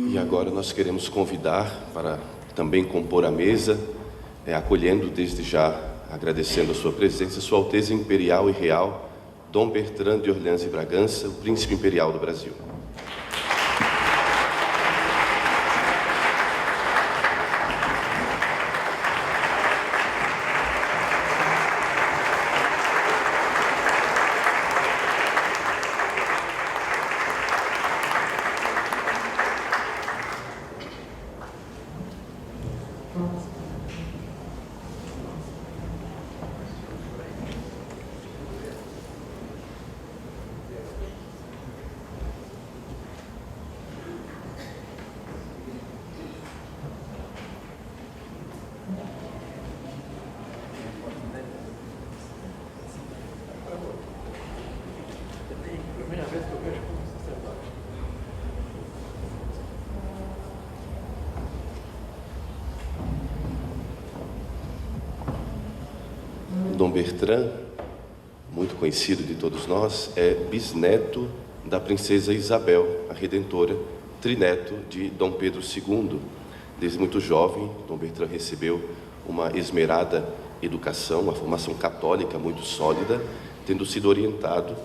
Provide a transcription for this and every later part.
E agora nós queremos convidar para também compor a mesa, acolhendo desde já, agradecendo a sua presença, Sua Alteza Imperial e Real, Dom Bertrand de Orleans e Bragança, o Príncipe Imperial do Brasil. Dom Bertrand, muito conhecido de todos nós, é bisneto da princesa Isabel, a Redentora, trineto de Dom Pedro II. Desde muito jovem, Dom Bertrand recebeu uma esmerada educação, uma formação católica muito sólida, tendo sido orientado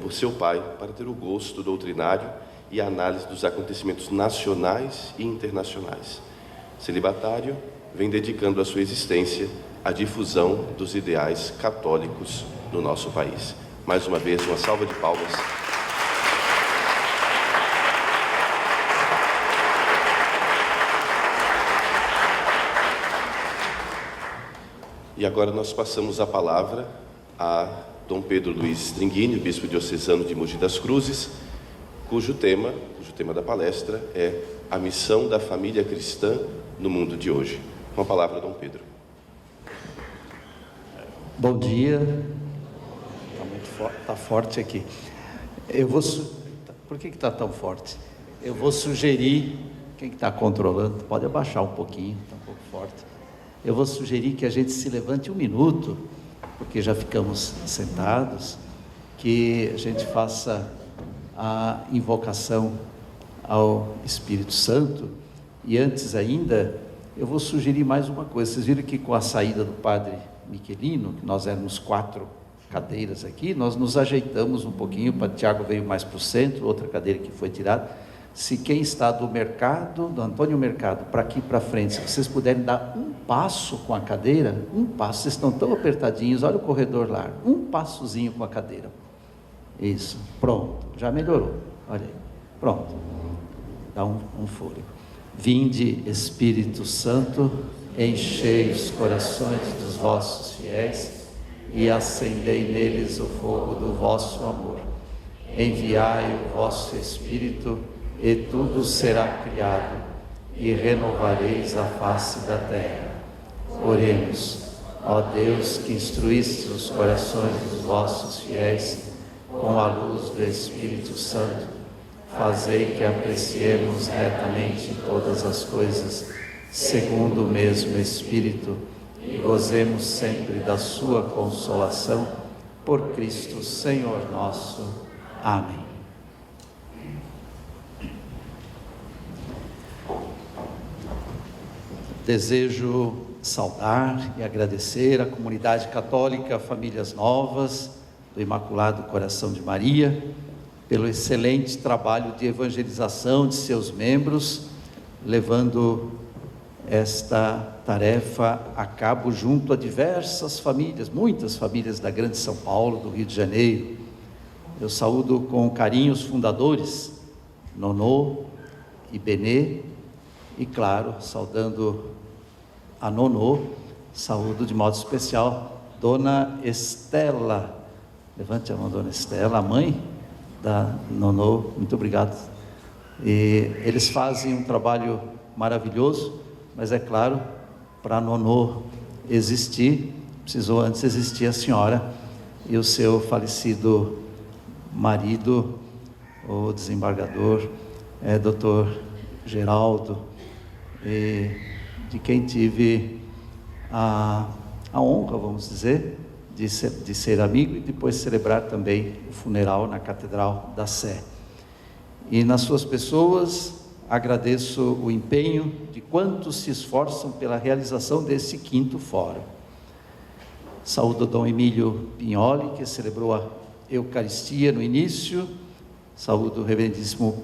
por seu pai para ter o gosto doutrinário e a análise dos acontecimentos nacionais e internacionais. Celibatário, vem dedicando a sua existência à difusão dos ideais católicos no nosso país. Mais uma vez, uma salva de palmas. E agora nós passamos a palavra a Dom Pedro Luiz Stringini, bispo diocesano de Mogi das Cruzes, cujo tema da palestra é a missão da família cristã no mundo de hoje. Com a palavra, Dom Pedro. Bom dia. Está forte aqui. Por que está tão forte? Eu vou sugerir, quem está controlando, pode abaixar um pouquinho, está um pouco forte. Eu vou sugerir que a gente se levante um minuto, porque já ficamos sentados, que a gente faça a invocação ao Espírito Santo. E antes ainda, eu vou sugerir mais uma coisa. Vocês viram que com a saída do padre Miquelino, que nós éramos 4 cadeiras aqui, nós nos ajeitamos um pouquinho, o Tiago veio mais para o centro, outra cadeira que foi tirada. Se quem está do Mercado, do Antônio Mercado, para aqui para frente, se vocês puderem dar um passo com a cadeira, um passo, vocês estão tão apertadinhos, olha o corredor lá, um passozinho com a cadeira. Isso, pronto, já melhorou, olha aí, pronto, dá um fôlego. Vinde, Espírito Santo, enchei os corações dos vossos fiéis e acendei neles o fogo do vosso amor. Enviai o vosso Espírito e tudo será criado e renovareis a face da terra. Oremos. Ó Deus, que instruíste os corações dos vossos fiéis com a luz do Espírito Santo, fazei que apreciemos retamente todas as coisas segundo o mesmo Espírito, e gozemos sempre da sua consolação, por Cristo Senhor nosso. Amém. Desejo saudar e agradecer à comunidade católica Famílias Novas do Imaculado Coração de Maria, pelo excelente trabalho de evangelização de seus membros, levando esta tarefa a cabo junto a diversas famílias, muitas famílias da Grande São Paulo, do Rio de Janeiro. Eu saúdo com carinho os fundadores, Nonô e Benê, e claro, saudando a Nonô, saúdo de modo especial Dona Estela. Levante a mão, Dona Estela, a mãe da Nonô, muito obrigado. E eles fazem um trabalho maravilhoso, mas é claro, para a Nonô existir, precisou antes existir a senhora e o seu falecido marido, o desembargador, Dr. Geraldo, de quem tive a honra, vamos dizer, de ser amigo e depois celebrar também o funeral na Catedral da Sé. E nas suas pessoas, agradeço o empenho de quantos se esforçam pela realização desse 5º fórum. Saúdo o Dom Emílio Pignoli, que celebrou a Eucaristia no início. Saúdo o reverendíssimo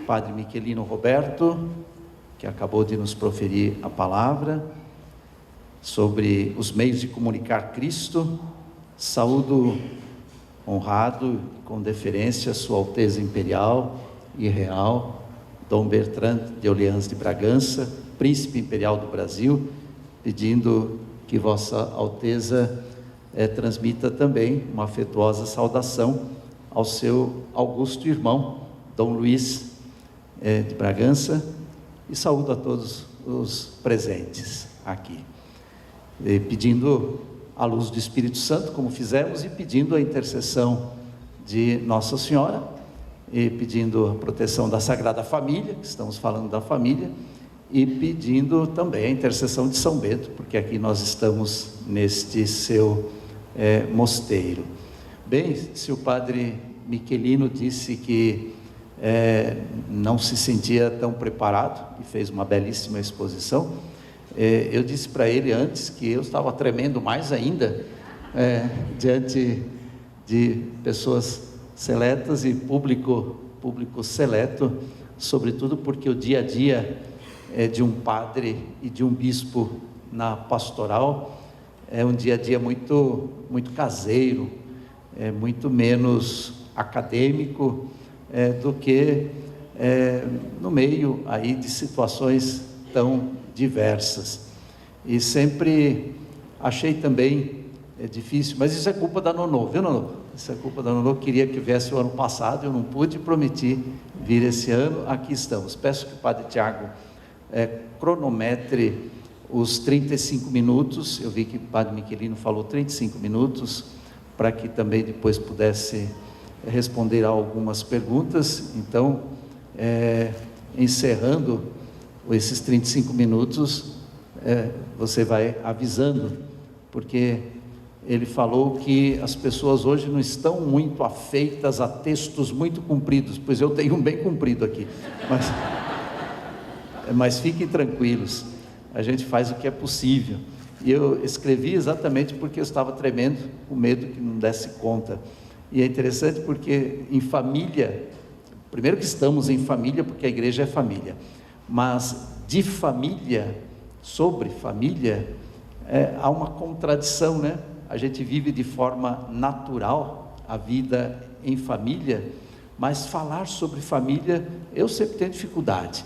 Padre Michelino Roberto, que acabou de nos proferir a palavra sobre os meios de comunicar Cristo. Saúdo honrado, com deferência, Sua Alteza Imperial e Real, Dom Bertrand de Orleans de Bragança, Príncipe Imperial do Brasil, pedindo que Vossa Alteza transmita também uma afetuosa saudação ao seu augusto irmão, Dom Luís de Bragança, e saúdo a todos os presentes aqui, pedindo a luz do Espírito Santo, como fizemos, e pedindo a intercessão de Nossa Senhora, e pedindo a proteção da Sagrada Família, que estamos falando da família, e pedindo também a intercessão de São Bento, porque aqui nós estamos neste seu mosteiro. Bem, se o Padre Michelino disse que não se sentia tão preparado, e fez uma belíssima exposição, eu disse para ele antes que eu estava tremendo mais ainda, diante de pessoas seletas e público seleto, sobretudo porque o dia a dia de um padre e de um bispo na pastoral é um dia a dia muito, muito caseiro, muito menos acadêmico do que no meio aí de situações tão diversas. E sempre achei também difícil, mas isso é culpa da Nonô, viu, Nonô? Isso é culpa da Nonô. Queria que viesse o ano passado, eu não pude, prometi vir esse ano. Aqui estamos. Peço que o Padre Tiago cronometre os 35 minutos. Eu vi que o Padre Michelino falou 35 minutos, para que também depois pudesse responder a algumas perguntas. Então, encerrando esses 35 minutos, você vai avisando, porque ele falou que as pessoas hoje não estão muito afeitas a textos muito compridos, pois eu tenho um bem comprido aqui, mas fiquem tranquilos, a gente faz o que é possível. E eu escrevi exatamente porque eu estava tremendo, com medo que não desse conta. E é interessante porque em família, primeiro que estamos em família, porque a igreja é família, mas de família, sobre família, há uma contradição, né? A gente vive de forma natural a vida em família, mas falar sobre família, eu sempre tenho dificuldade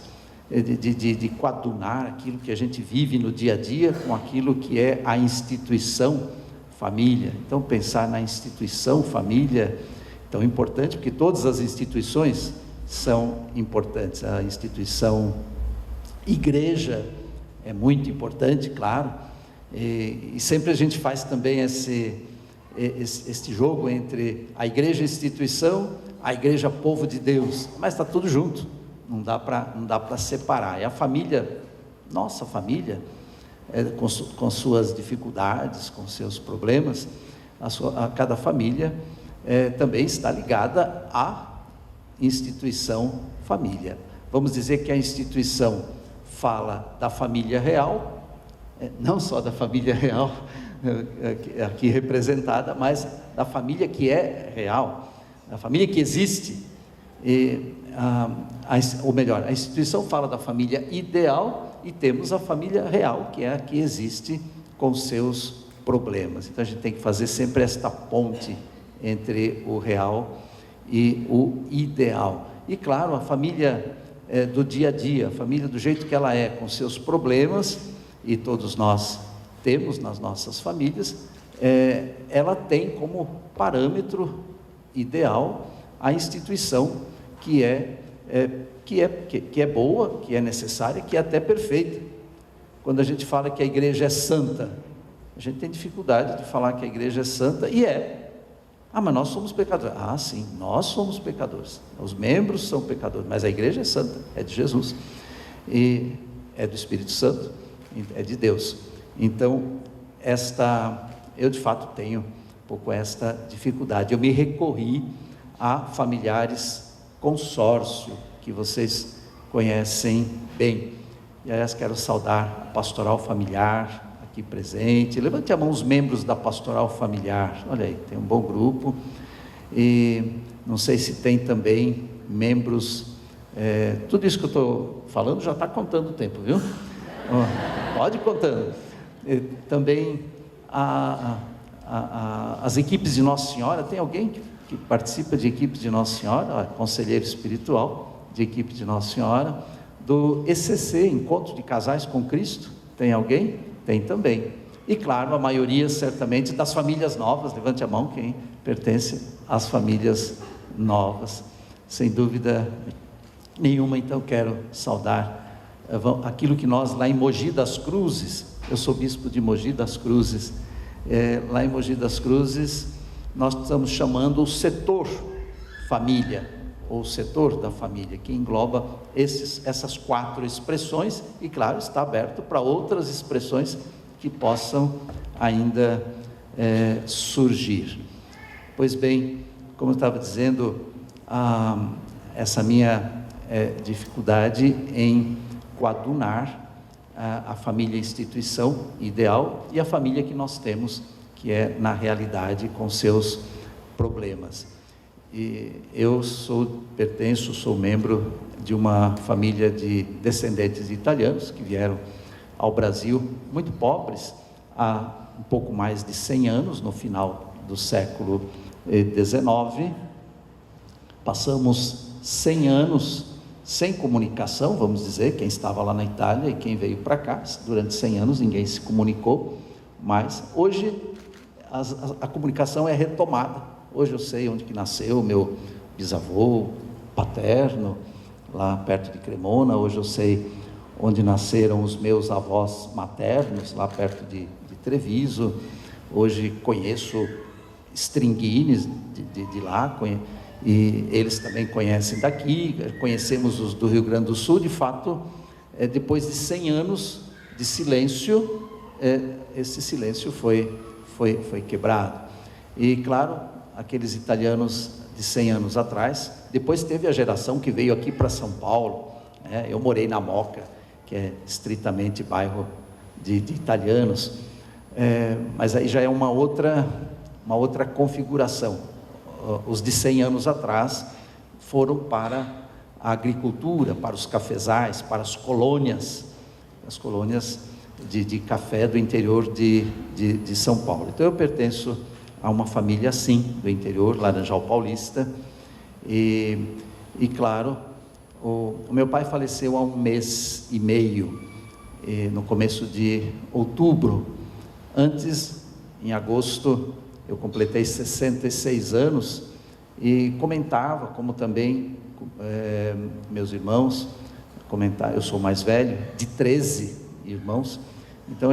de coadunar aquilo que a gente vive no dia a dia com aquilo que é a instituição família. Então, pensar na instituição família tão importante, porque todas as instituições são importantes. A instituição igreja é muito importante, claro, e sempre a gente faz também este jogo entre a igreja instituição, a igreja povo de Deus, mas está tudo junto, não dá para separar. E a família, nossa família, com suas dificuldades, com seus problemas, a cada família também está ligada à instituição família. Vamos dizer que a instituição fala da família real, não só da família real aqui representada, mas da família que é real, da família que existe. Ou melhor, a instituição fala da família ideal e temos a família real, que é a que existe com seus problemas. Então a gente tem que fazer sempre esta ponte entre o real e o ideal. E claro, a família do dia a dia, a família do jeito que ela é, com seus problemas, e todos nós temos nas nossas famílias, ela tem como parâmetro ideal a instituição que é boa, que é necessária, que é até perfeita. Quando a gente fala que a igreja é santa, a gente tem dificuldade de falar que a igreja é santa, e mas nós somos pecadores. Sim, nós somos pecadores, os membros são pecadores, mas a igreja é santa, é de Jesus, e é do Espírito Santo, é de Deus. Então, eu de fato tenho um pouco esta dificuldade. Eu me recorri a familiares consórcio, que vocês conhecem bem. E aliás, quero saudar a pastoral familiar aqui presente. Levante a mão os membros da pastoral familiar. Olha aí, tem um bom grupo. E não sei se tem também membros. Tudo isso que eu estou falando já está contando o tempo, viu? Pode ir contando. Também as equipes de Nossa Senhora. Tem alguém que participa de equipes de Nossa Senhora? Conselheiro espiritual de equipe de Nossa Senhora. Do ECC, Encontro de Casais com Cristo. Tem alguém? Tem também. E claro, a maioria certamente das famílias novas. Levante a mão quem pertence às famílias novas. Sem dúvida nenhuma, então quero saudar aquilo que nós lá em Mogi das Cruzes, eu sou bispo de Mogi das Cruzes, lá em Mogi das Cruzes nós estamos chamando o setor família, ou setor da família, que engloba essas 4 expressões, e claro, está aberto para outras expressões que possam ainda surgir. Pois bem, como eu estava dizendo, essa minha dificuldade em coadunar a família instituição ideal e a família que nós temos, que é na realidade com seus problemas. E eu sou membro de uma família de descendentes de italianos que vieram ao Brasil muito pobres há um pouco mais de 100 anos, no final do século XIX. Passamos 100 anos sem comunicação, vamos dizer, quem estava lá na Itália e quem veio para cá. Durante 100 anos ninguém se comunicou, mas hoje a comunicação é retomada. Hoje eu sei onde que nasceu meu bisavô paterno, lá perto de Cremona. Hoje eu sei onde nasceram os meus avós maternos, lá perto de Treviso. Hoje conheço Stringines de lá, e eles também conhecem daqui. Conhecemos os do Rio Grande do Sul. De fato, depois de 100 anos de silêncio, esse silêncio foi quebrado. E claro, aqueles italianos de 100 anos atrás, depois teve a geração que veio aqui para São Paulo, eu morei na Moca, que é estritamente bairro de italianos, mas aí já é uma outra configuração. Os de 100 anos atrás foram para a agricultura, para os cafezais, para as colônias de café do interior de São Paulo. Então eu pertenço a uma família assim, do interior, Laranjal Paulista, e claro, o meu pai faleceu há 1 mês e meio, no começo de outubro. Antes, em agosto, eu completei 66 anos, e comentava, como também meus irmãos, eu sou mais velho, de 13 irmãos, então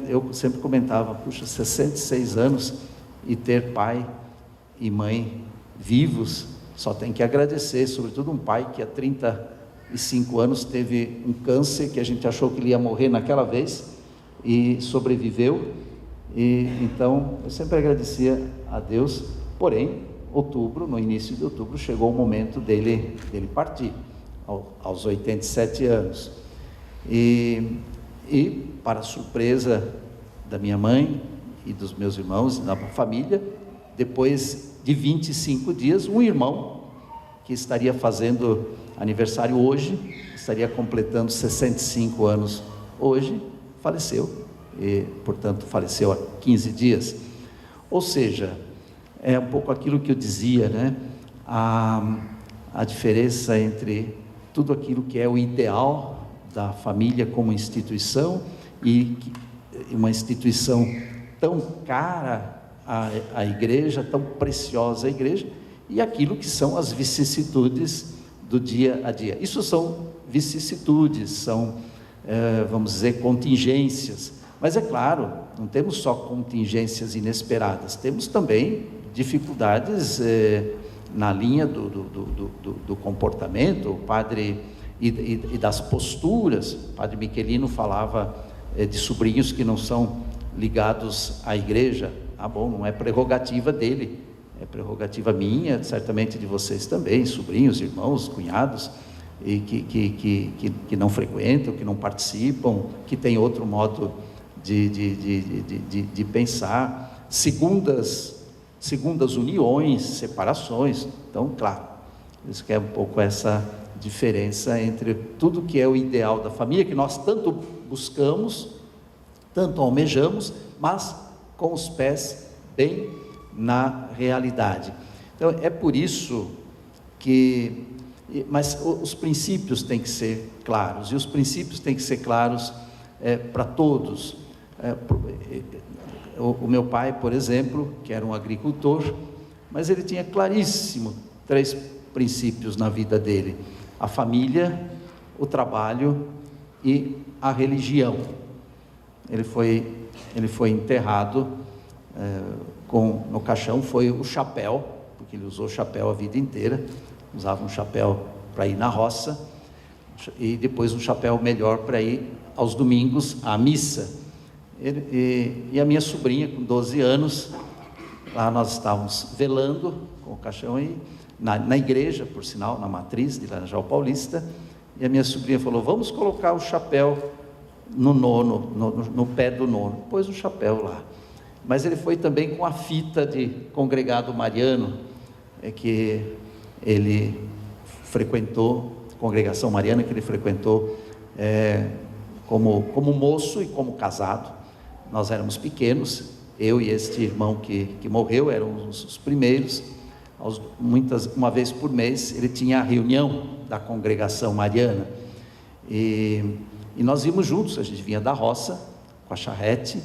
eu sempre comentava, puxa, 66 anos, e ter pai e mãe vivos, só tem que agradecer, sobretudo um pai que há 35 anos teve um câncer, que a gente achou que ele ia morrer naquela vez, e sobreviveu. E então eu sempre agradecia a Deus. Porém, no início de outubro, chegou o momento dele partir, aos 87 anos, e para a surpresa da minha mãe e dos meus irmãos, da família, depois de 25 dias, um irmão que estaria fazendo aniversário hoje, estaria completando 65 anos hoje, faleceu. E, portanto, faleceu há 15 dias. Ou seja, é um pouco aquilo que eu dizia, a diferença entre tudo aquilo que é o ideal da família como instituição, e uma instituição tão cara à igreja, tão preciosa à igreja, e aquilo que são as vicissitudes do dia a dia. Isso são vicissitudes, são, vamos dizer, contingências. Mas é claro, não temos só contingências inesperadas, temos também dificuldades na linha do comportamento, o padre, e das posturas. O padre Michelino falava de sobrinhos que não são ligados à igreja. Bom, não é prerrogativa dele, é prerrogativa minha, certamente de vocês também, sobrinhos, irmãos, cunhados, e que não frequentam, que não participam, que têm outro modo de pensar, segundas uniões, separações. Então, claro, isso que é um pouco essa diferença entre tudo que é o ideal da família, que nós tanto buscamos, tanto almejamos, mas com os pés bem na realidade. Então, é por isso que... Mas os princípios têm que ser claros, e os princípios têm que ser claros para todos. O meu pai, por exemplo, que era um agricultor, mas ele tinha claríssimo 3 princípios na vida dele: a família, o trabalho e a religião. Ele foi enterrado no caixão, foi o chapéu, porque ele usou chapéu a vida inteira, usava um chapéu para ir na roça, e depois um chapéu melhor para ir aos domingos à missa. E a minha sobrinha, com 12 anos, lá nós estávamos velando com o caixão, e na igreja, por sinal, na matriz de Laranjal Paulista, e a minha sobrinha falou: vamos colocar o chapéu no pé do nono. Pôs o chapéu lá, mas ele foi também com a fita de congregado mariano, que ele frequentou, congregação mariana que ele frequentou como moço e como casado. Nós éramos pequenos, eu e este irmão que morreu, éramos os primeiros. Uma vez por mês ele tinha a reunião da congregação mariana, e nós íamos juntos. A gente vinha da roça com a charrete,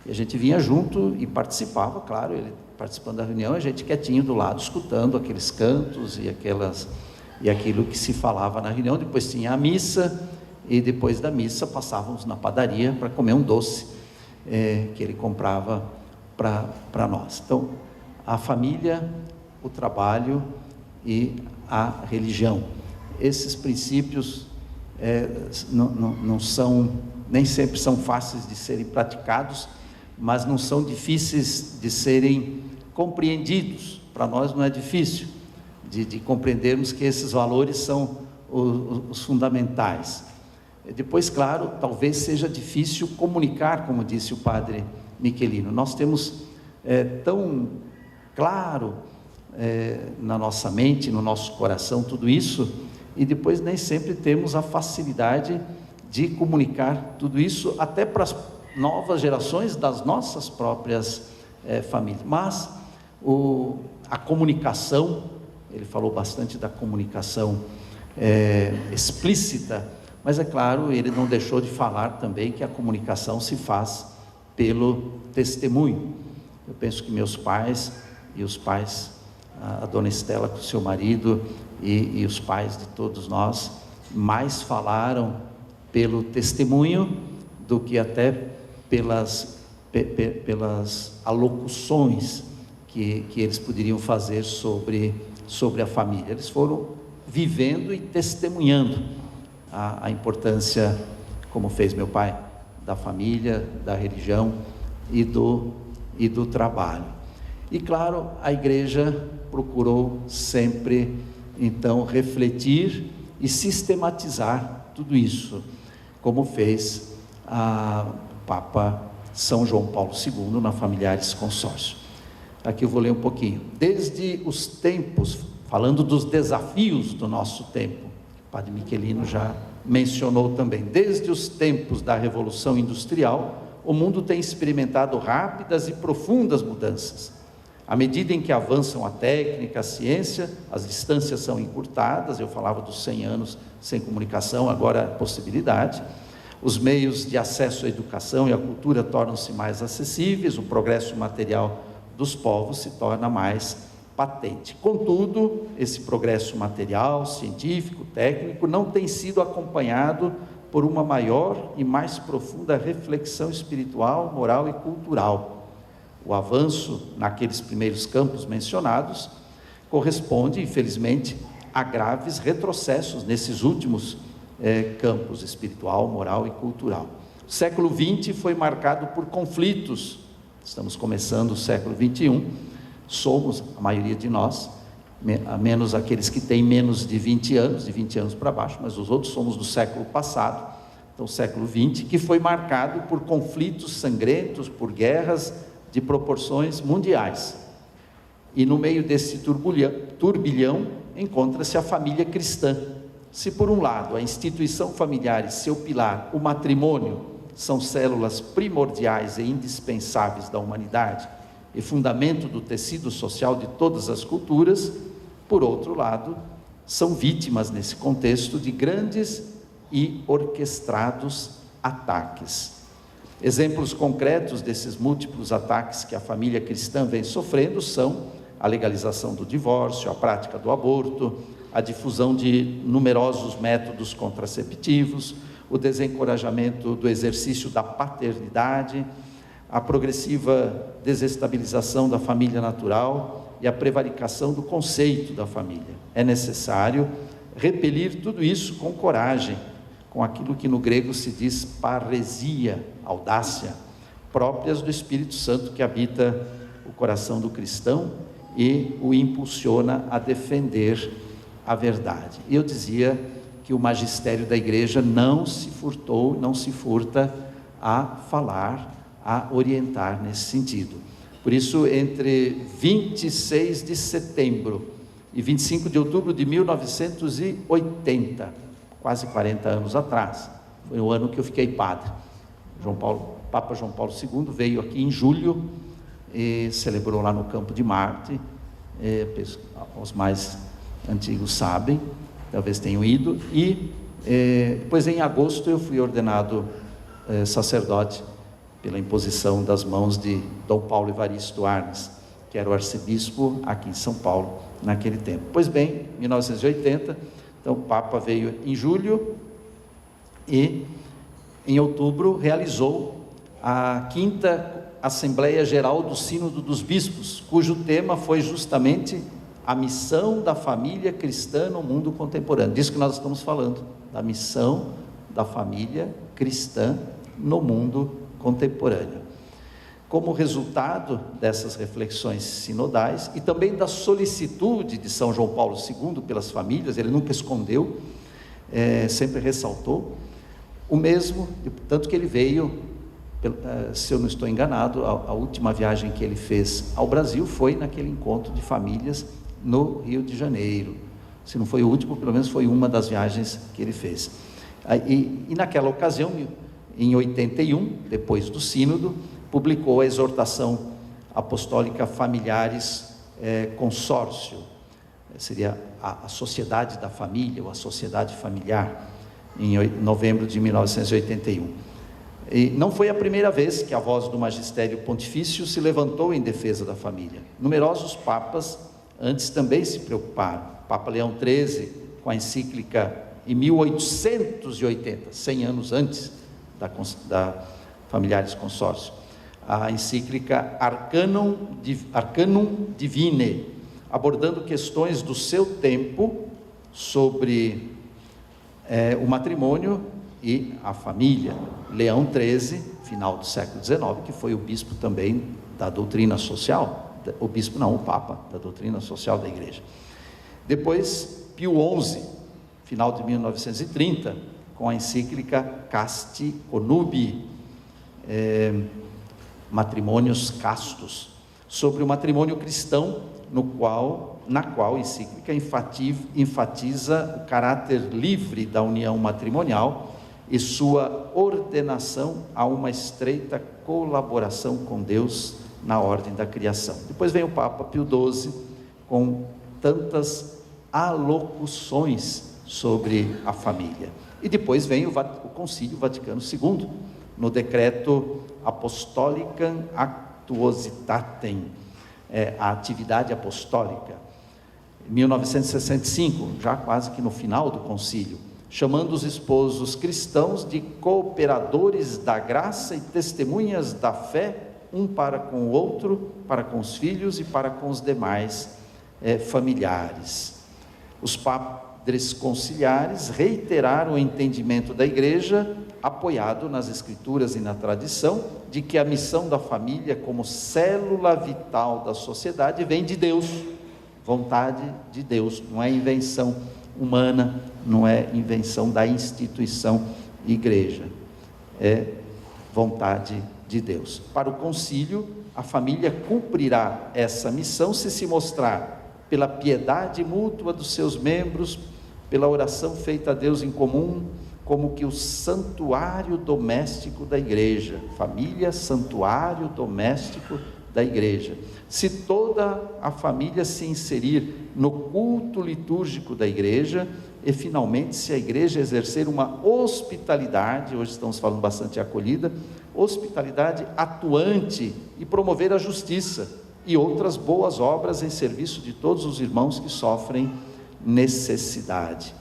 e a gente vinha junto e participava, claro, ele participando da reunião, a gente quietinho do lado, escutando aqueles cantos e aquilo que se falava na reunião. Depois tinha a missa, e depois da missa passávamos na padaria para comer um doce que ele comprava para nós. Então, a família, o trabalho e a religião, esses princípios não são, nem sempre são fáceis de serem praticados, mas não são difíceis de serem compreendidos. Para nós não é difícil de compreendermos que esses valores são os fundamentais. Depois, claro, talvez seja difícil comunicar, como disse o padre Michelino. Nós temos tão claro na nossa mente, no nosso coração, tudo isso, e depois nem sempre temos a facilidade de comunicar tudo isso até para as novas gerações das nossas próprias famílias. Mas a comunicação, ele falou bastante da comunicação explícita, mas é claro, ele não deixou de falar também que a comunicação se faz pelo testemunho. Eu penso que meus pais e os pais, a dona Estela com seu marido e os pais de todos nós, mais falaram pelo testemunho do que até pelas alocuções que eles poderiam fazer sobre a família. Eles foram vivendo e testemunhando a importância, como fez meu pai, da família, da religião e do trabalho. E claro, a igreja procurou sempre, então, refletir e sistematizar tudo isso, como fez o Papa São João Paulo II na Familiares Consórcio. Aqui eu vou ler um pouquinho. Desde os tempos, falando dos desafios do nosso tempo, o padre Michelino já mencionou também, desde os tempos da Revolução Industrial, o mundo tem experimentado rápidas e profundas mudanças. À medida em que avançam a técnica, a ciência, as distâncias são encurtadas. Eu falava dos 100 anos sem comunicação, agora a possibilidade. Os meios de acesso à educação e à cultura tornam-se mais acessíveis, o progresso material dos povos se torna mais patente. Contudo, esse progresso material, científico, técnico, não tem sido acompanhado por uma maior e mais profunda reflexão espiritual, moral e cultural. O avanço naqueles primeiros campos mencionados corresponde, infelizmente, a graves retrocessos nesses últimos campos espiritual, moral e cultural. O século XX foi marcado por conflitos. Estamos começando o século XXI. Somos, a maioria de nós, a menos aqueles que têm menos de 20 anos, de 20 anos para baixo, mas os outros somos do século passado, então século XX, que foi marcado por conflitos sangrentos, por guerras de proporções mundiais. E no meio desse turbilhão encontra-se a família cristã. Se por um lado a instituição familiar e seu pilar, o matrimônio, são células primordiais e indispensáveis da humanidade e fundamento do tecido social de todas as culturas, por outro lado, são vítimas nesse contexto de grandes e orquestrados ataques. Exemplos concretos desses múltiplos ataques que a família cristã vem sofrendo são a legalização do divórcio, a prática do aborto, a difusão de numerosos métodos contraceptivos, o desencorajamento do exercício da paternidade, a progressiva desestabilização da família natural e a prevaricação do conceito da família. É necessário repelir tudo isso com coragem, com aquilo que no grego se diz parresia, audácia, próprias do Espírito Santo que habita o coração do cristão e o impulsiona a defender a verdade. E eu dizia que o magistério da igreja não se furta a falar, a orientar nesse sentido. Por isso, entre 26 de setembro e 25 de outubro de 1980, quase 40 anos atrás, foi o ano que eu fiquei padre. Papa João Paulo II veio aqui em julho e celebrou lá no Campo de Marte. Os mais antigos sabem, talvez tenham ido, e depois em agosto eu fui ordenado sacerdote pela imposição das mãos de Dom Paulo Evaristo Arnes, que era o arcebispo aqui em São Paulo naquele tempo. Pois bem, 1980, então o Papa veio em julho e em outubro realizou a 5ª Assembleia Geral do Sínodo dos Bispos, cujo tema foi justamente a missão da família cristã no mundo contemporâneo. Disso que nós estamos falando, da missão da família cristã no mundo contemporâneo. Como resultado dessas reflexões sinodais e também da solicitude de São João Paulo II pelas famílias, ele nunca escondeu, sempre ressaltou, o mesmo, tanto que ele veio, se eu não estou enganado, a última viagem que ele fez ao Brasil foi naquele encontro de famílias no Rio de Janeiro. Se não foi o último, pelo menos foi uma das viagens que ele fez. E naquela ocasião, em 81, depois do sínodo, publicou a exortação apostólica Familiares Consórcio, seria a sociedade da família, ou a sociedade familiar, em novembro de 1981. E não foi a primeira vez que a voz do magistério pontifício se levantou em defesa da família. Numerosos papas antes também se preocuparam. Papa Leão XIII, com a encíclica em 1880, 100 anos antes da Familiares Consórcio, a encíclica Arcanum Divine, abordando questões do seu tempo sobre o matrimônio e a família. Leão XIII, final do século XIX, que foi o bispo também da doutrina social, o bispo não, o Papa, da doutrina social da igreja. Depois, Pio XI, final de 1930, com a encíclica Casti Connubii, Matrimônios Castos, sobre o matrimônio cristão, na qual a encíclica enfatiza o caráter livre da união matrimonial e sua ordenação a uma estreita colaboração com Deus na ordem da criação. Depois vem o Papa Pio XII, com tantas alocuções sobre a família. E depois vem o Concílio Vaticano II, no decreto Apostolicam Actuositatem, a atividade apostólica, 1965, já quase que no final do concílio, chamando os esposos cristãos de cooperadores da graça e testemunhas da fé, um para com o outro, para com os filhos e para com os demais familiares. Os padres conciliares reiteraram o entendimento da igreja, apoiado nas escrituras e na tradição, de que a missão da família como célula vital da sociedade vem de Deus, vontade de Deus, não é invenção humana, não é invenção da instituição igreja, é vontade de Deus. Para o concílio, a família cumprirá essa missão se mostrar pela piedade mútua dos seus membros, pela oração feita a Deus em comum, como que o santuário doméstico da igreja. Família, santuário doméstico da igreja. Se toda a família se inserir no culto litúrgico da igreja, e finalmente se a igreja exercer uma hospitalidade, hoje estamos falando bastante de acolhida, hospitalidade atuante e promover a justiça e outras boas obras em serviço de todos os irmãos que sofrem necessidade.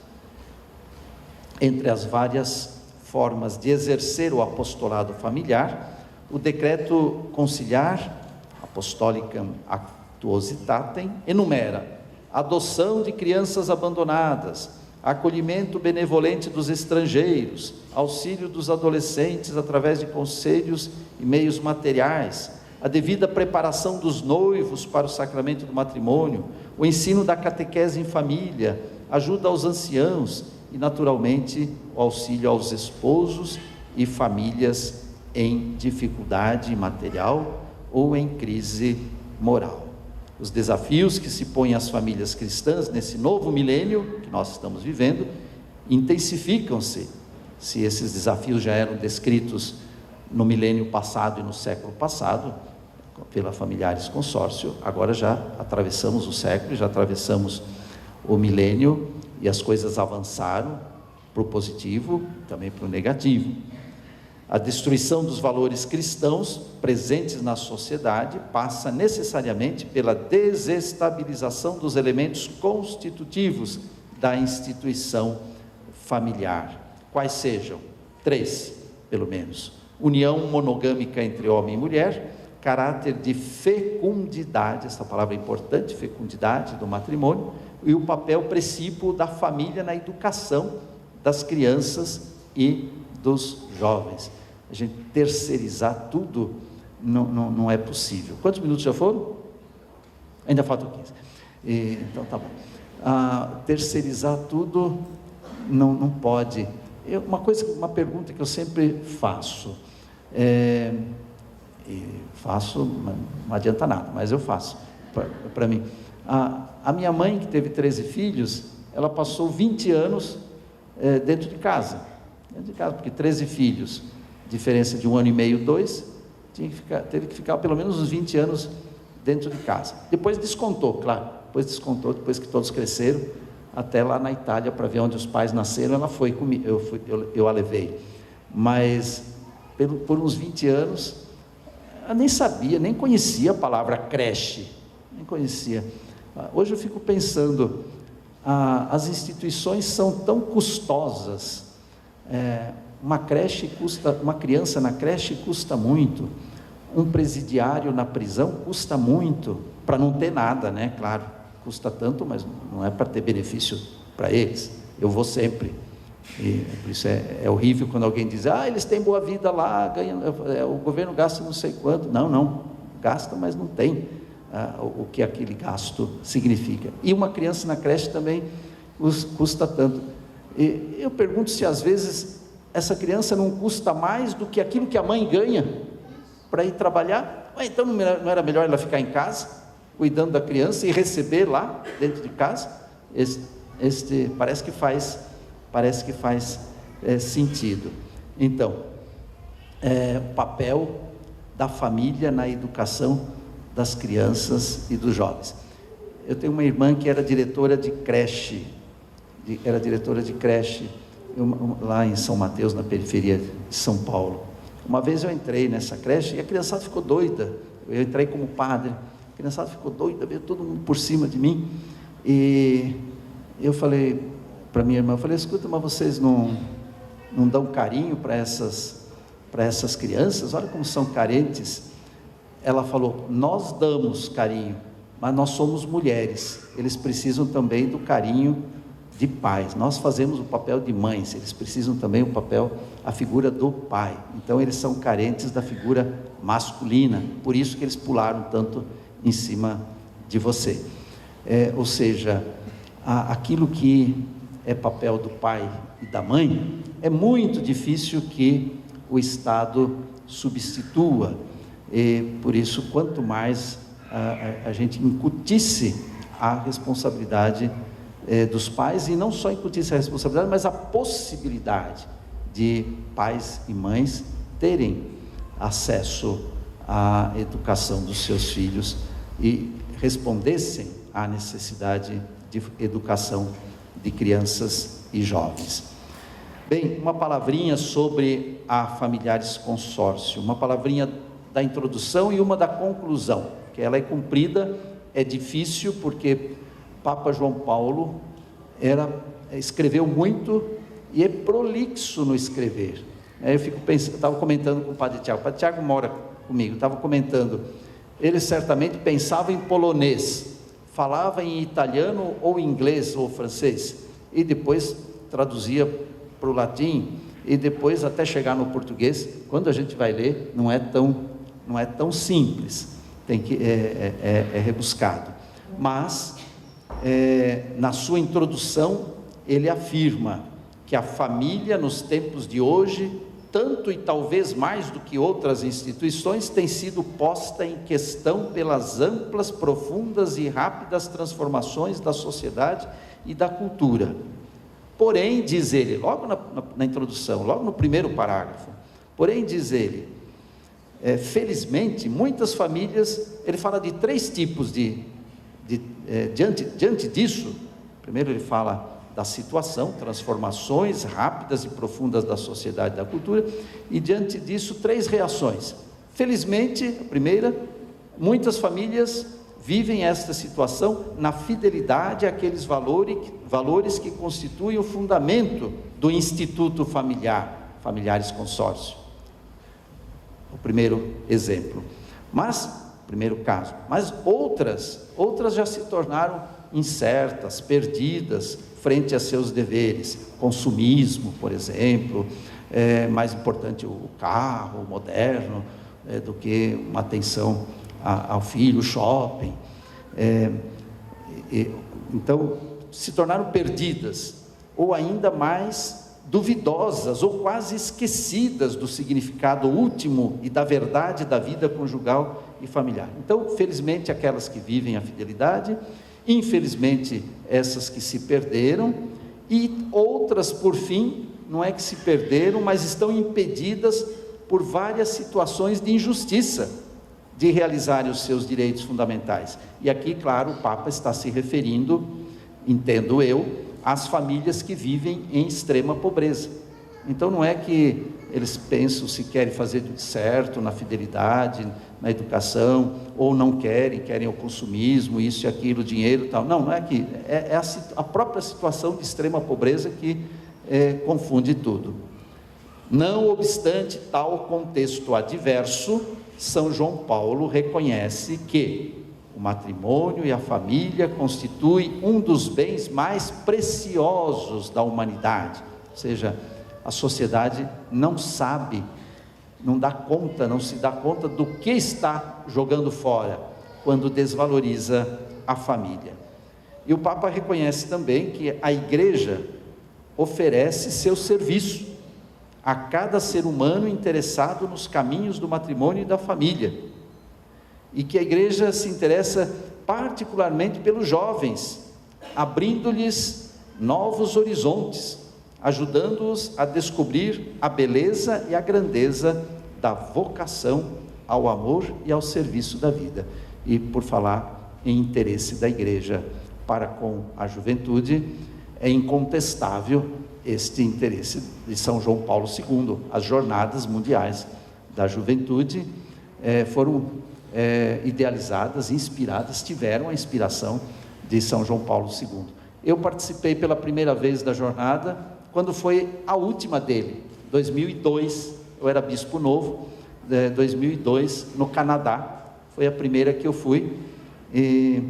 Entre as várias formas de exercer o apostolado familiar, o decreto conciliar Apostolicam Actuositatem enumera adoção de crianças abandonadas, acolhimento benevolente dos estrangeiros, auxílio dos adolescentes através de conselhos e meios materiais, a devida preparação dos noivos para o sacramento do matrimônio, o ensino da catequese em família, ajuda aos anciãos e, naturalmente, o auxílio aos esposos e famílias em dificuldade material ou em crise moral. Os desafios que se põem às famílias cristãs nesse novo milênio que nós estamos vivendo intensificam-se. Se esses desafios já eram descritos no milênio passado e no século passado pela Familiares Consórcio, agora já atravessamos o século, já atravessamos o milênio e as coisas avançaram para o positivo, também para o negativo. A destruição dos valores cristãos presentes na sociedade passa necessariamente pela desestabilização dos elementos constitutivos da instituição familiar. Quais sejam? 3, pelo menos: união monogâmica entre homem e mulher, caráter de fecundidade, essa palavra é importante, fecundidade do matrimônio, e o papel precípuo da família na educação das crianças e dos jovens. A gente terceirizar tudo não é possível. Quantos minutos já foram? Ainda faltam 15. Então tá bom. Terceirizar tudo não pode. Uma pergunta que eu sempre faço, não adianta nada, mas eu faço para mim. A minha mãe, que teve 13 filhos, ela passou 20 anos dentro de casa, porque 13 filhos, diferença de 1 ano e meio, 2, teve que ficar pelo menos uns 20 anos dentro de casa. Depois descontou, claro, depois que todos cresceram, até lá na Itália, para ver onde os pais nasceram, ela foi comigo, eu a levei. Mas por uns 20 anos, eu nem sabia, nem conhecia a palavra creche, nem conhecia. Hoje eu fico pensando, as instituições são tão custosas. Uma criança na creche custa muito, um presidiário na prisão custa muito, para não ter nada, né? Claro, custa tanto, mas não é para ter benefício para eles. Eu vou sempre, e por isso é horrível quando alguém diz, eles têm boa vida lá, o governo gasta não sei quanto. Não, gasta, mas não tem o que aquele gasto significa. E uma criança na creche também custa tanto. E eu pergunto se às vezes essa criança não custa mais do que aquilo que a mãe ganha para ir trabalhar. Então não era melhor ela ficar em casa, cuidando da criança e receber lá dentro de casa? Parece que faz sentido. Então, o papel da família na educação das crianças e dos jovens. Eu tenho uma irmã que era diretora de creche, lá em São Mateus, na periferia de São Paulo. Uma vez eu entrei nessa creche e a criançada ficou doida. Eu entrei como padre, a criançada ficou doida, veio todo mundo por cima de mim. E eu falei para minha irmã, escuta, mas vocês não dão carinho para essas crianças? Olha como são carentes. Ela falou, nós damos carinho, mas nós somos mulheres, eles precisam também do carinho de pais. Nós fazemos o papel de mães, eles precisam também a figura do pai. Então eles são carentes da figura masculina, por isso que eles pularam tanto em cima de você. Ou seja, aquilo que é papel do pai e da mãe, é muito difícil que o Estado substitua, e por isso, quanto mais a gente incutisse a responsabilidade dos pais, e não só incutisse a responsabilidade, mas a possibilidade de pais e mães terem acesso à educação dos seus filhos e respondessem à necessidade de educação de crianças e jovens. Bem, uma palavrinha sobre a Familiares Consórcio, uma palavrinha da introdução e uma da conclusão, que ela é comprida, é difícil, porque Papa João Paulo escreveu muito e é prolixo no escrever. Eu estava comentando com o Padre Tiago mora comigo, estava comentando, ele certamente pensava em polonês, falava em italiano ou inglês ou francês, e depois traduzia para o latim, e depois até chegar no português. Quando a gente vai ler, não é tão simples, é rebuscado, mas na sua introdução ele afirma que a família nos tempos de hoje, tanto e talvez mais do que outras instituições, tem sido posta em questão pelas amplas, profundas e rápidas transformações da sociedade e da cultura. Porém, diz ele, logo na introdução, logo no primeiro parágrafo, porém, diz ele, felizmente, muitas famílias, ele fala de 3 tipos diante disso. Primeiro ele fala da situação, transformações rápidas e profundas da sociedade e da cultura, e diante disso 3 reações. Felizmente, a primeira, muitas famílias vivem esta situação na fidelidade àqueles valores que constituem o fundamento do Instituto Familiar, Familiares Consórcio. O primeiro exemplo. Primeiro caso. Mas outras já se tornaram incertas, perdidas, frente a seus deveres. Consumismo, por exemplo, mais importante o carro moderno do que uma atenção ao filho, o shopping. Então, se tornaram perdidas, ou ainda mais duvidosas, ou quase esquecidas do significado último e da verdade da vida conjugal e familiar. Então, felizmente, aquelas que vivem a fidelidade, infelizmente, essas que se perderam, e outras, por fim, não é que se perderam, mas estão impedidas por várias situações de injustiça de realizarem os seus direitos fundamentais. E aqui, claro, o Papa está se referindo, entendo eu, às famílias que vivem em extrema pobreza. Então não é que eles pensam se querem fazer tudo certo na fidelidade, na educação, ou não querem o consumismo, isso e aquilo, dinheiro e tal. Não é que é a própria situação de extrema pobreza que confunde tudo. Não obstante tal contexto adverso, São João Paulo reconhece que o matrimônio e a família constituem um dos bens mais preciosos da humanidade. Ou seja, a sociedade não sabe, não se dá conta do que está jogando fora quando desvaloriza a família. E o Papa reconhece também que a Igreja oferece seu serviço a cada ser humano interessado nos caminhos do matrimônio e da família, e que a Igreja se interessa particularmente pelos jovens, abrindo-lhes novos horizontes, ajudando-os a descobrir a beleza e a grandeza da vocação ao amor e ao serviço da vida. E por falar em interesse da Igreja para com a juventude, é incontestável este interesse de São João Paulo II. As Jornadas Mundiais da Juventude foram idealizadas, inspiradas, tiveram a inspiração de São João Paulo II. Eu participei pela primeira vez da jornada, quando foi a última dele, 2002, eu era bispo novo, 2002, no Canadá, foi a primeira que eu fui, e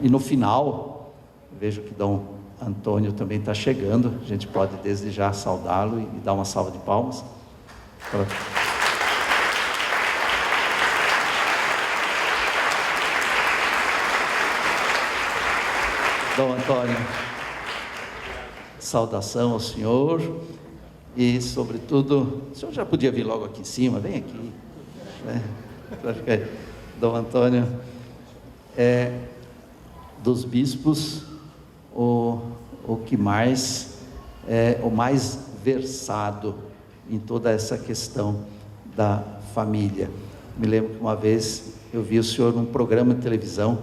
no final, vejo que Dom Antônio também está chegando, a gente pode desde já saudá-lo e dar uma salva de palmas. Dom Antônio, saudação ao senhor e, sobretudo, o senhor já podia vir logo aqui em cima, vem aqui, né? Dom Antônio é dos bispos o que mais o mais versado em toda essa questão da família. Me lembro que uma vez eu vi o senhor num programa de televisão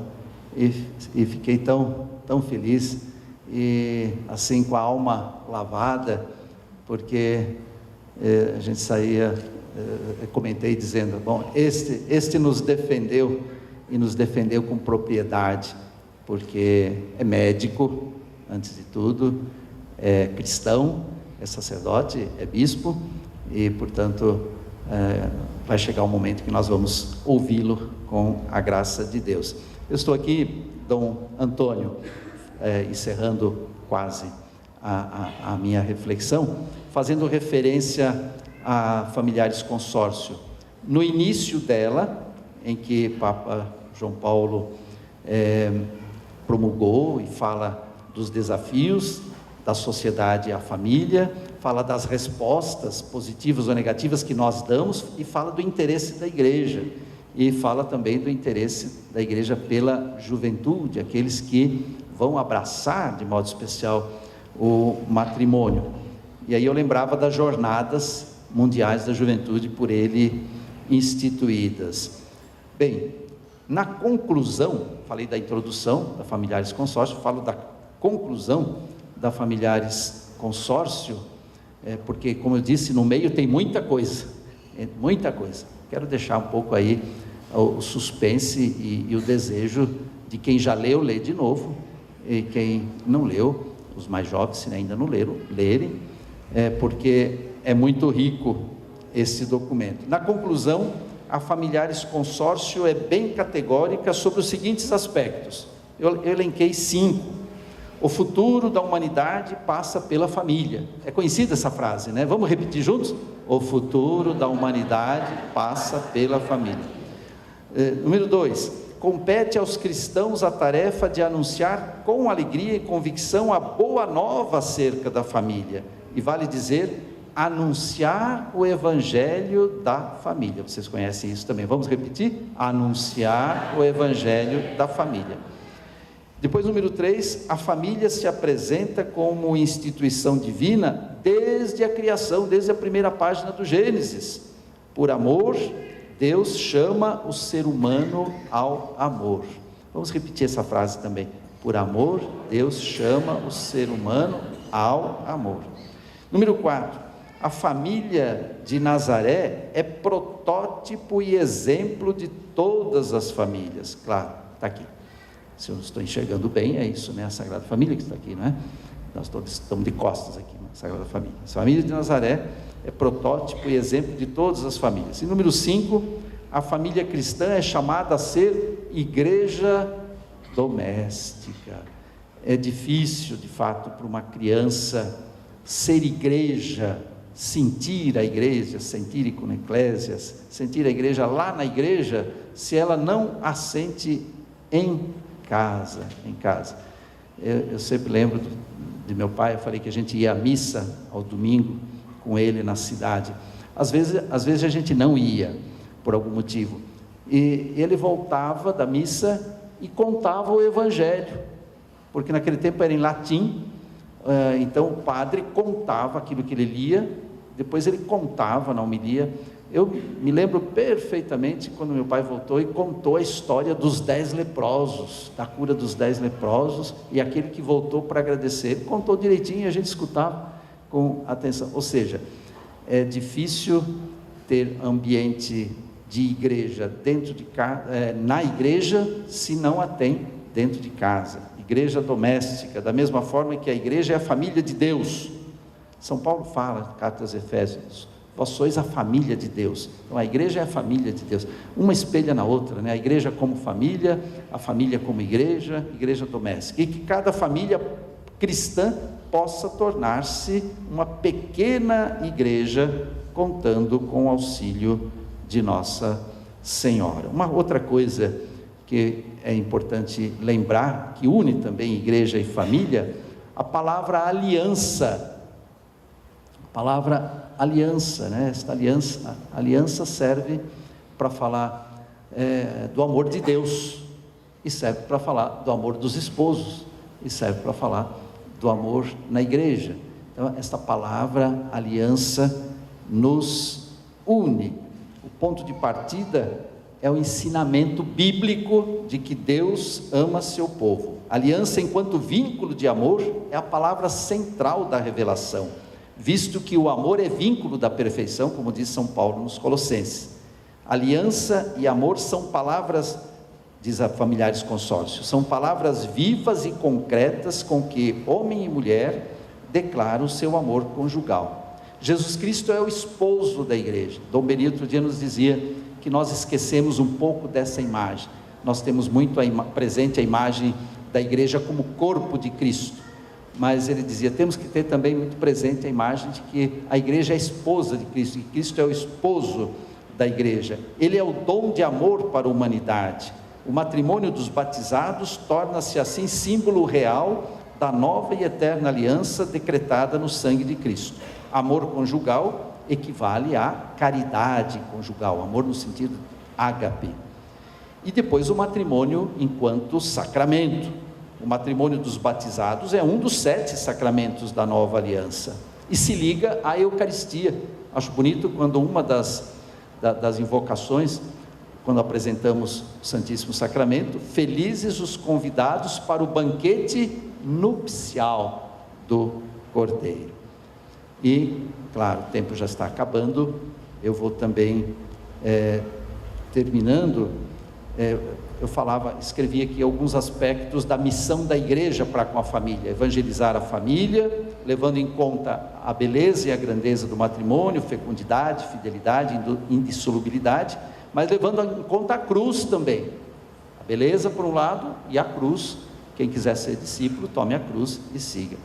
e fiquei tão feliz e assim com a alma lavada, porque a gente saía, comentei dizendo, bom, este nos defendeu e nos defendeu com propriedade, porque é médico, antes de tudo, é cristão, é sacerdote, é bispo e, portanto, vai chegar um momento que nós vamos ouvi-lo com a graça de Deus. Eu estou aqui, Dom Antônio, encerrando quase a minha reflexão, fazendo referência a Familiares Consórcio. No início dela, em que Papa João Paulo promulgou e fala dos desafios da sociedade à família, fala das respostas positivas ou negativas que nós damos e fala do interesse da igreja e fala também do interesse da igreja pela juventude, aqueles que vão abraçar de modo especial o matrimônio. E aí eu lembrava das jornadas mundiais da juventude por ele instituídas. Bem, na conclusão, falei da introdução da Familiares Consórcio, falo da conclusão da Familiares Consórcio, porque, como eu disse, no meio tem muita coisa, quero deixar um pouco aí o suspense e o desejo de quem já leu, ler de novo, e quem não leu, os mais jovens, se ainda não leram, lerem, porque é muito rico esse documento. Na conclusão, a Familiares Consórcio é bem categórica sobre os seguintes aspectos. Eu elenquei 5. O futuro da humanidade passa pela família. É conhecida essa frase, né? Vamos repetir juntos? O futuro da humanidade passa pela família. Número 2. Compete aos cristãos a tarefa de anunciar com alegria e convicção a boa nova acerca da família. E vale dizer, anunciar o evangelho da família. Vocês conhecem isso também. Vamos repetir? Anunciar o evangelho da família. Depois, número 3, a família se apresenta como instituição divina desde a criação, desde a primeira página do Gênesis. Por amor, Deus chama o ser humano ao amor. Vamos repetir essa frase também. Por amor, Deus chama o ser humano ao amor. Número 4, a família de Nazaré é protótipo e exemplo de todas as famílias. Claro, está aqui. Se eu estou enxergando bem, é isso, né? A Sagrada Família que está aqui, não é? Nós todos estamos de costas aqui, na Sagrada Família. A família de Nazaré é protótipo e exemplo de todas as famílias. E número 5, a família cristã é chamada a ser igreja doméstica. É difícil, de fato, para uma criança ser igreja, sentir a igreja, sentir iconeclésias, sentir a igreja lá na igreja, se ela não a sente em casa. Eu sempre lembro de meu pai, eu falei que a gente ia à missa ao domingo com ele na cidade. Às vezes a gente não ia, por algum motivo, e ele voltava da missa e contava o evangelho, porque naquele tempo era em latim, então o padre contava aquilo que ele lia, depois ele contava na homilia. Eu me lembro perfeitamente quando meu pai voltou e contou a história dos 10 leprosos, da cura dos 10 leprosos, e aquele que voltou para agradecer, ele contou direitinho e a gente escutava com atenção. Ou seja, é difícil ter ambiente de igreja dentro de casa, na igreja, se não a tem dentro de casa. Igreja doméstica, da mesma forma que a igreja é a família de Deus. São Paulo fala, carta aos Efésios, vós sois a família de Deus. Então a igreja é a família de Deus, uma espelha na outra, né? A igreja como família, a família como igreja doméstica, e que cada família cristã possa tornar-se uma pequena igreja, contando com o auxílio de Nossa Senhora. Uma outra coisa que é importante lembrar, que une também igreja e família, a palavra aliança. A palavra aliança, né? Esta aliança serve para falar do amor de Deus, e serve para falar do amor dos esposos, e serve para falar do amor na igreja. Então, esta palavra aliança nos une. O ponto de partida é o ensinamento bíblico de que Deus ama seu povo. Aliança, enquanto vínculo de amor, é a palavra central da revelação, visto que o amor é vínculo da perfeição, como diz São Paulo nos Colossenses. Aliança e amor são palavras, diz a Familiares Consórcio, são palavras vivas e concretas com que homem e mulher declaram o seu amor conjugal. Jesus Cristo é o esposo da igreja. Dom Benito outro dia nos dizia que nós esquecemos um pouco dessa imagem. Nós temos muito presente a imagem da igreja como corpo de Cristo, mas ele dizia, temos que ter também muito presente a imagem de que a igreja é a esposa de Cristo, e Cristo é o esposo da igreja. Ele é o dom de amor para a humanidade. O matrimônio dos batizados torna-se assim símbolo real da nova e eterna aliança decretada no sangue de Cristo. Amor conjugal equivale à caridade conjugal, amor no sentido ágape. E depois o matrimônio enquanto sacramento. O matrimônio dos batizados é um dos 7 sacramentos da nova aliança, e se liga à Eucaristia. Acho bonito quando uma das invocações, quando apresentamos o Santíssimo Sacramento, felizes os convidados para o banquete nupcial do Cordeiro. E, claro, o tempo já está acabando, eu vou também terminando. Eu escrevi aqui alguns aspectos da missão da igreja para com a família: evangelizar a família, levando em conta a beleza e a grandeza do matrimônio, fecundidade, fidelidade, indissolubilidade, mas levando em conta a cruz também, a beleza por um lado e a cruz. Quem quiser ser discípulo, tome a cruz e siga.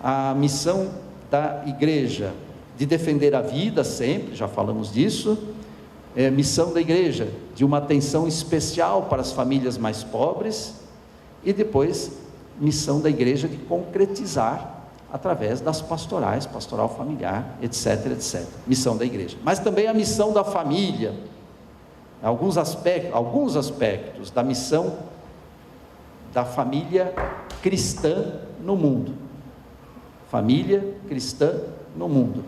A missão da igreja de defender a vida sempre, já falamos disso. Missão da igreja de uma atenção especial para as famílias mais pobres, e depois missão da igreja de concretizar através das pastorais, pastoral familiar, etc, etc. Missão da igreja, mas também a missão da família. Alguns aspectos da missão da família cristã no mundo. Família cristã no mundo.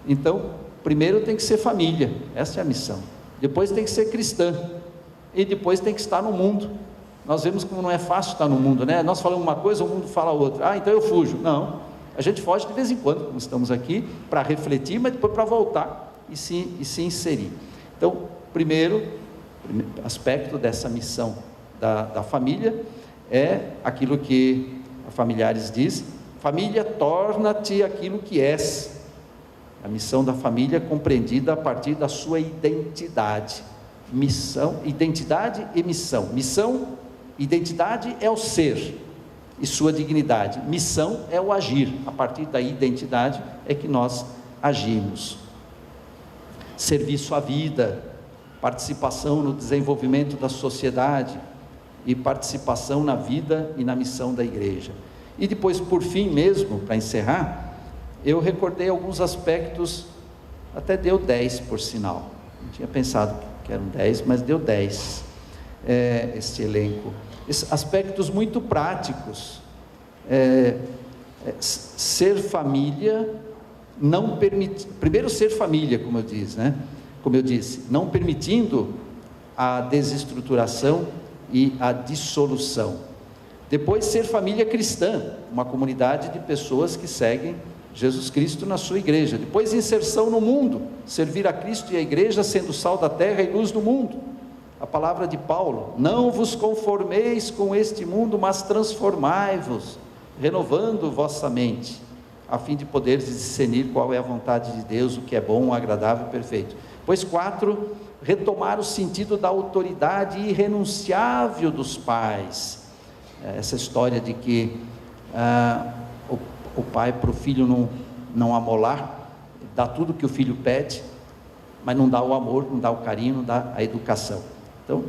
Então, primeiro tem que ser família, essa é a missão. Depois tem que ser cristã, e depois tem que estar no mundo. Nós vemos como não é fácil estar no mundo, né? Nós falamos uma coisa, o mundo fala outra. Então eu fujo. Não, a gente foge de vez em quando, como estamos aqui, para refletir, mas depois para voltar e se inserir. Então, primeiro aspecto dessa missão da família é aquilo que a Familiares diz: família, torna-te aquilo que és. A missão da família é compreendida a partir da sua identidade. Missão, identidade e missão. Missão, identidade é o ser e sua dignidade. Missão é o agir. A partir da identidade é que nós agimos. Serviço à vida, participação no desenvolvimento da sociedade e participação na vida e na missão da igreja. E depois, por fim mesmo, para encerrar, eu recordei alguns aspectos, até deu 10 por sinal, não tinha pensado que eram 10, mas deu 10, este elenco, aspectos muito práticos. Ser família, não permite, primeiro ser família, como eu disse, não permitindo a desestruturação e a dissolução. Depois, ser família cristã, uma comunidade de pessoas que seguem Jesus Cristo na sua igreja. Depois, inserção no mundo, servir a Cristo e a igreja sendo sal da terra e luz do mundo. A palavra de Paulo: não vos conformeis com este mundo, mas transformai-vos, renovando vossa mente, a fim de poderes discernir qual é a vontade de Deus, o que é bom, agradável e perfeito. Pois 4, retomar o sentido da autoridade irrenunciável dos pais. Essa história de que o pai, para o filho não amolar, dá tudo que o filho pede, mas não dá o amor, não dá o carinho, não dá a educação. Então,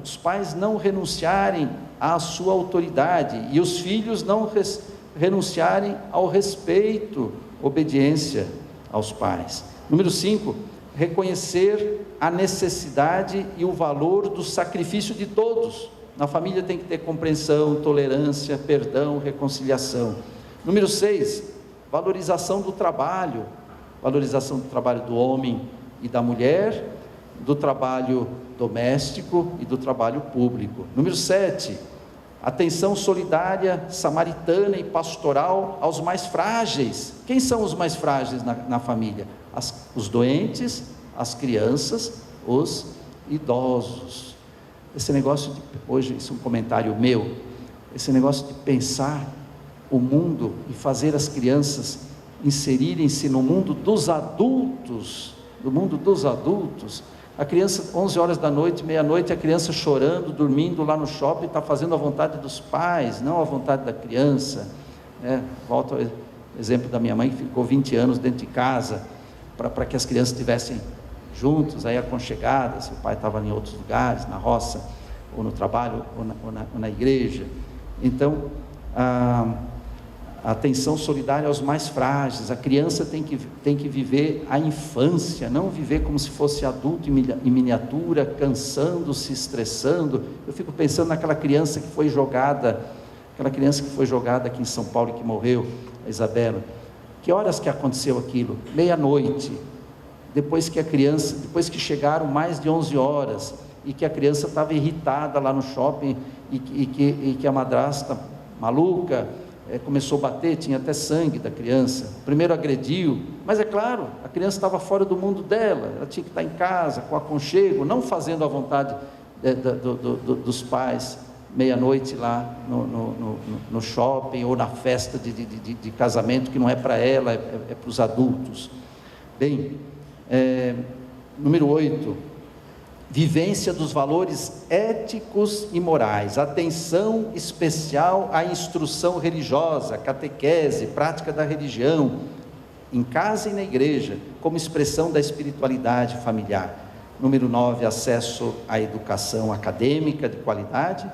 os pais não renunciarem à sua autoridade e os filhos não renunciarem ao respeito, obediência aos pais. Número 5, reconhecer a necessidade e o valor do sacrifício de todos. Na família tem que ter compreensão, tolerância, perdão, reconciliação. Número 6, valorização do trabalho do homem e da mulher, do trabalho doméstico e do trabalho público. Número 7, atenção solidária, samaritana e pastoral aos mais frágeis. Quem são os mais frágeis na família? Os doentes, as crianças, os idosos. Esse negócio hoje, isso é um comentário meu, esse negócio de pensar o mundo e fazer as crianças inserirem-se no mundo dos adultos, a criança, 11 horas da noite, meia-noite, a criança chorando, dormindo lá no shopping, está fazendo a vontade dos pais, não a vontade da criança. Volto ao exemplo da minha mãe, que ficou 20 anos dentro de casa, para que as crianças estivessem juntos, aí aconchegadas. O pai estava em outros lugares, na roça, ou no trabalho, ou na igreja. Então, a atenção solidária aos mais frágeis. A criança tem que viver a infância, não viver como se fosse adulto em miniatura, cansando-se, estressando. Eu fico pensando naquela criança que foi jogada aqui em São Paulo e que morreu, a Isabela. Que horas que aconteceu aquilo? Meia-noite, depois que chegaram mais de 11 horas, e que a criança estava irritada lá no shopping, e que a madrasta maluca começou a bater, tinha até sangue da criança. Primeiro agrediu, mas é claro, a criança estava fora do mundo dela, ela tinha que estar em casa, com aconchego, não fazendo a vontade dos pais, meia-noite lá no shopping, ou na festa de casamento, que não é para ela, é para os adultos. Bem, número 8, vivência dos valores éticos e morais, atenção especial à instrução religiosa, catequese, prática da religião, em casa e na igreja, como expressão da espiritualidade familiar. Número 9, acesso à educação acadêmica de qualidade.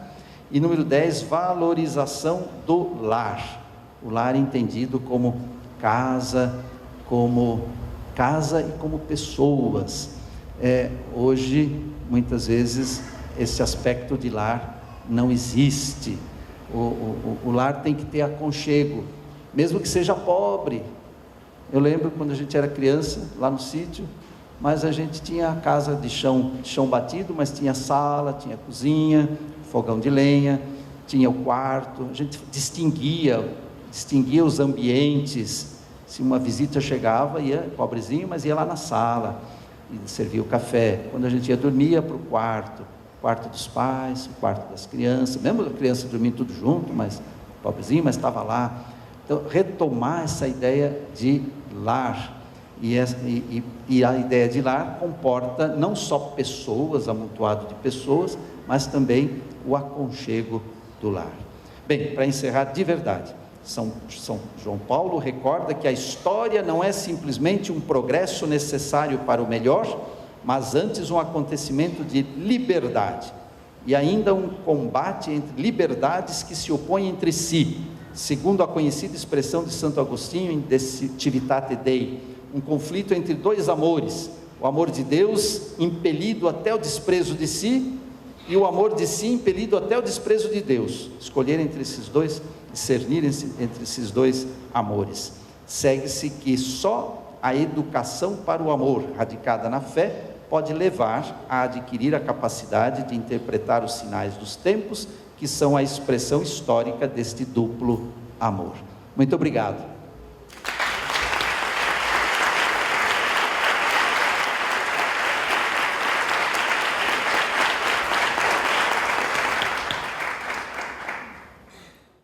E número 10, valorização do lar. O lar entendido como casa e como pessoas. Hoje, muitas vezes, esse aspecto de lar não existe. O lar tem que ter aconchego, mesmo que seja pobre. Eu lembro quando a gente era criança, lá no sítio, mas a gente tinha a casa de chão batido, mas tinha sala, tinha cozinha, fogão de lenha, tinha o quarto. A gente distinguia os ambientes. Se uma visita chegava, ia pobrezinho, mas ia lá na sala e servia o café. Quando a gente ia dormir, ia para o quarto dos pais, o quarto das crianças, mesmo a criança dormindo tudo junto, mas pobrezinho, mas estava lá. Então, retomar essa ideia de lar, e a ideia de lar comporta não só pessoas, amontoado de pessoas, mas também o aconchego do lar. Bem, para encerrar de verdade, São João Paulo recorda que a história não é simplesmente um progresso necessário para o melhor, mas antes um acontecimento de liberdade, e ainda um combate entre liberdades que se opõem entre si, segundo a conhecida expressão de Santo Agostinho em De Civitate Dei, um conflito entre dois amores, o amor de Deus impelido até o desprezo de si, e o amor de si impelido até o desprezo de Deus. Escolher entre esses dois, discernir entre esses dois amores. Segue-se que só a educação para o amor, radicada na fé, pode levar a adquirir a capacidade de interpretar os sinais dos tempos, que são a expressão histórica deste duplo amor. Muito obrigado.